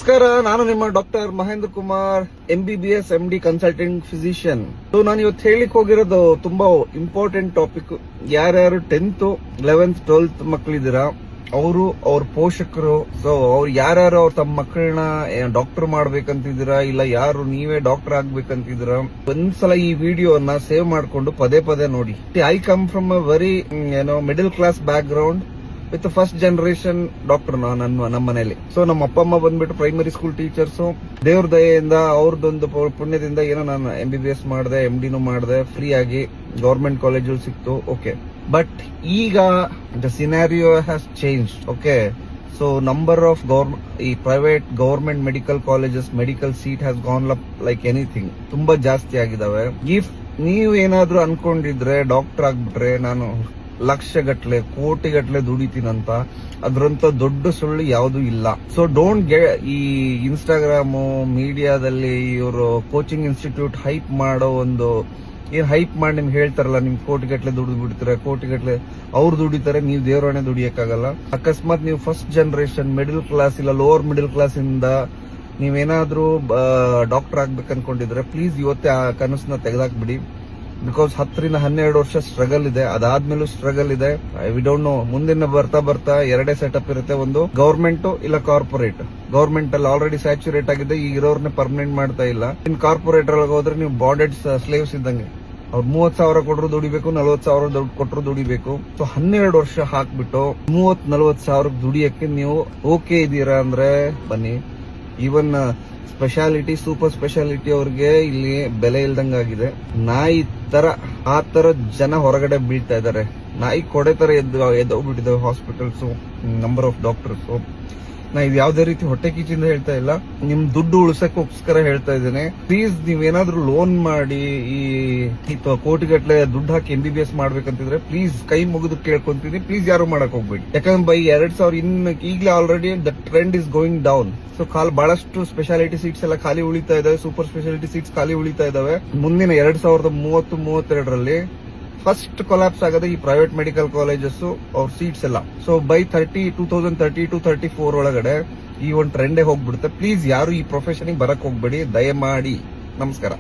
ನಮಸ್ಕಾರ, ನಾನು ನಿಮ್ಮ doctor Mahendra Kumar, MBBS MD consultant physician. ನಾನು ಇವತ್ತು ಹೇಳಿಕ್ ಹೋಗಿರೋದು ತುಂಬಾ ಇಂಪಾರ್ಟೆಂಟ್ ಟಾಪಿಕ್. ಯಾರ್ಯಾರು 10th 11th 12th ಮಕ್ಕಳಿದ್ದೀರಾ, ಅವರು ಅವ್ರ ಪೋಷಕರು, ಸೊ ಅವ್ರು ಯಾರ್ಯಾರು ಅವ್ರ ತಮ್ಮ ಮಕ್ಕಳನ್ನ ಡಾಕ್ಟರ್ ಮಾಡ್ಬೇಕಂತಿದ್ದೀರಾ, ಇಲ್ಲ ಯಾರು ನೀವೇ ಡಾಕ್ಟರ್ ಆಗ್ಬೇಕಂತಿದ್ದೀರಾ, ಒಂದ್ಸಲ ಈ ವಿಡಿಯೋನ ಸೇವ್ ಮಾಡ್ಕೊಂಡು ಪದೇ ಪದೇ ನೋಡಿ. I come from a very middle class back ground with first generation doctor ನಮ್ಮ ಮನೇಲಿ. ಸೊ ನಮ್ಮ ಅಪ್ಪ ಅಮ್ಮ ಬಂದ್ಬಿಟ್ಟು ಪ್ರೈಮರಿ ಸ್ಕೂಲ್ ಟೀಚರ್ಸ್. ದೇವ್ರ ದಯೆಯಿಂದ ಅವ್ರದ್ದೊಂದು ಪುಣ್ಯದಿಂದ ಏನೋ ನಾನು MBBS ಮಾಡಿದೆ, MDನೂ ಮಾಡಿದೆ, ಫ್ರೀ ಆಗಿ ಗವರ್ಮೆಂಟ್ ಕಾಲೇಜಲ್ಲಿ ಸಿಕ್ತು. ಓಕೆ, ಬಟ್ ಈಗ the scenario has change. Okay, so number of ಈ private government medical colleges medical seat has gone up like anything. ತುಂಬಾ ಜಾಸ್ತಿ ಆಗಿದಾವೆ. ಇಫ್ ನೀವು ಏನಾದ್ರೂ ಅನ್ಕೊಂಡಿದ್ರೆ ಡಾಕ್ಟರ್ ಆಗ್ಬಿಟ್ರೆ ನಾನು ಲಕ್ಷಗಟ್ಲೆ ಕೋಟಿಗಟ್ಲೆ ದುಡಿತೀನಂತ, ಅದ್ರಂತ ದೊಡ್ಡ ಸುಳ್ಳು ಯಾವುದು ಇಲ್ಲ. ಸೊ ಡೋಂಟ್ ಈ ಇನ್ಸ್ಟಾಗ್ರಾಮು ಮೀಡಿಯಾದಲ್ಲಿ ಇವರು ಕೋಚಿಂಗ್ ಇನ್ಸ್ಟಿಟ್ಯೂಟ್ ಹೈಪ್ ಮಾಡೋ ಒಂದು ಹೈಪ್ ಮಾಡಿ ನಿಮ್ಗೆ ಹೇಳ್ತಾರಲ್ಲ, ನಿಮ್ ಕೋಟಿಗಟ್ಲೆ ದುಡಿದು ಬಿಡ್ತಾರೆ, ಕೋಟಿಗಟ್ಲೆ ಅವ್ರು ದುಡಿತಾರೆ, ನೀವು ದೇವರಾಣೆ ದುಡಿಯಕ್ಕಾಗಲ್ಲ. ಅಕಸ್ಮಾತ್ ನೀವು ಫಸ್ಟ್ ಜನರೇಷನ್ ಮಿಡಲ್ ಕ್ಲಾಸ್ ಇಲ್ಲ ಲೋವರ್ ಮಿಡಲ್ ಕ್ಲಾಸ್ ಇಂದ ನೀವೇನಾದ್ರೂ ಡಾಕ್ಟರ್ ಆಗ್ಬೇಕು ಅನ್ಕೊಂಡಿದ್ರೆ ಪ್ಲೀಸ್ ಇವತ್ತೇ ಆ ಕನಸನ್ನ ತೆಗೆದಾಕ್ಬಿಡಿ. ಬಿಕಾಸ್ 10 ರಿಂದ 12 ವರ್ಷ ಸ್ಟ್ರಗಲ್ ಇದೆ, ಅದಾದ್ಮೇಲೂ ಸ್ಟ್ರಗಲ್ ಇದೆ. ವಿ ಡೋಂಟ್ ನೋ, ಮುಂದಿನ ಬರ್ತಾ ಎರಡೇ ಸೆಟಪ್ ಇರುತ್ತೆ, ಒಂದು ಗವರ್ಮೆಂಟ್ ಇಲ್ಲ ಕಾರ್ಪೊರೇಟ್. ಗವರ್ಮೆಂಟ್ ಅಲ್ಲಿ ಆಲ್ರೆಡಿ ಸ್ಯಾಚುರೇಟ್ ಆಗಿದೆ, ಈಗ ಇರೋರ್ನ ಪರ್ಮನೆಂಟ್ ಮಾಡ್ತಾ ಇಲ್ಲ. ಇನ್ ಕಾರ್ಪೊರೇಟ್ ಒಳಗೆ ಹೋದ್ರೆ ನೀವು ಬಾಂಡೆಡ್ ಸ್ಲೇವ್ಸ್ ಇದ್ದಂಗೆ, ಅವ್ರು 30,000 ಕೊಟ್ಟರು ದುಡಿಬೇಕು, 40,000 ದುಡ್ಡು ಕೊಟ್ಟರು ದುಡಿಬೇಕು. ಸೊ 12 ವರ್ಷ ಹಾಕ್ಬಿಟ್ಟು 30,000-40,000 ದುಡಿಯಕ್ಕೆ ನೀವು ಓಕೆ ಇದೀರಾ ಅಂದ್ರೆ ಬನ್ನಿ. ಈವನ್ ಸ್ಪೆಷಾಲಿಟಿ ಸೂಪರ್ ಸ್ಪೆಷಾಲಿಟಿ ಅವ್ರಿಗೆ ಇಲ್ಲಿ ಬೆಲೆ ಇಲ್ದಂಗಾಗಿದೆ. ನಾಯಿ ತರ ಆ ತರ ಜನ ಹೊರಗಡೆ ಬೀಳ್ತಾ ಇದಾರೆ, ನಾಯಿ ಕೊಡೆ ತರ ಎದ್ದೋಗ್ಬಿಟ್ಟಿದ್ದಾವೆ ಹಾಸ್ಪಿಟಲ್ಸ್, ನಂಬರ್ ಆಫ್ ಡಾಕ್ಟರ್ಸ್. ನಾ ಇದು ಯಾವ್ದೇ ರೀತಿ ಹೊಟ್ಟೆ ಕಿಚ್ಚಿಂದ ಹೇಳ್ತಾ ಇಲ್ಲ, ನಿಮ್ ದುಡ್ಡು ಉಳಿಸಕ್ಕೋಸ್ಕರ ಹೇಳ್ತಾ ಇದ್ದೇನೆ. ಪ್ಲೀಸ್ ನೀವೇನಾದ್ರೂ ಲೋನ್ ಮಾಡಿ ಈ ಕೋಟಿಗಟ್ಲೆ ದುಡ್ಡು ಹಾಕಿ MBBS ಮಾಡ್ಬೇಕಂತಿದ್ರೆ ಪ್ಲೀಸ್ ಕೈ ಮುಗಿದು ಕೇಳ್ಕೊಂತೀನಿ, ಪ್ಲೀಸ್ ಯಾರು ಮಾಡಕ್ ಹೋಗ್ಬೇಡಿ. ಯಾಕಂದ್ರೆ ಬೈ 2000 ಈಗಲೇ already the trend is going down. So ಬಹಳಷ್ಟು ಸ್ಪೆಷಾಲಿಟಿ ಸೀಟ್ಸ್ ಎಲ್ಲ ಖಾಲಿ ಉಳಿತಾ ಇದಾವೆ, ಸೂಪರ್ ಸ್ಪೆಷಾಲಿಟಿ ಸೀಟ್ಸ್ ಖಾಲಿ ಉಳಿತಾ ಇದಾವೆ. ಮುಂದಿನ 2030-32 ಫಸ್ಟ್ ಕೊಲಾಪ್ಸ್ ಆಗದೆ ಈ ಪ್ರೈವೇಟ್ ಮೆಡಿಕಲ್ ಕಾಲೇಜಸ್ ಅವ್ರ ಸೀಟ್ಸ್ ಎಲ್ಲ. ಸೊ ಬೈ 2032-34 ಒಳಗಡೆ ಈ ಒಂದು ಟ್ರೆಂಡೇ ಹೋಗ್ಬಿಡುತ್ತೆ. ಪ್ಲೀಸ್ ಯಾರು ಈ ಪ್ರೊಫೆಷನ್ ಬರಕ್ ಹೋಗ್ಬೇಡಿ ದಯಮಾಡಿ. ನಮಸ್ಕಾರ.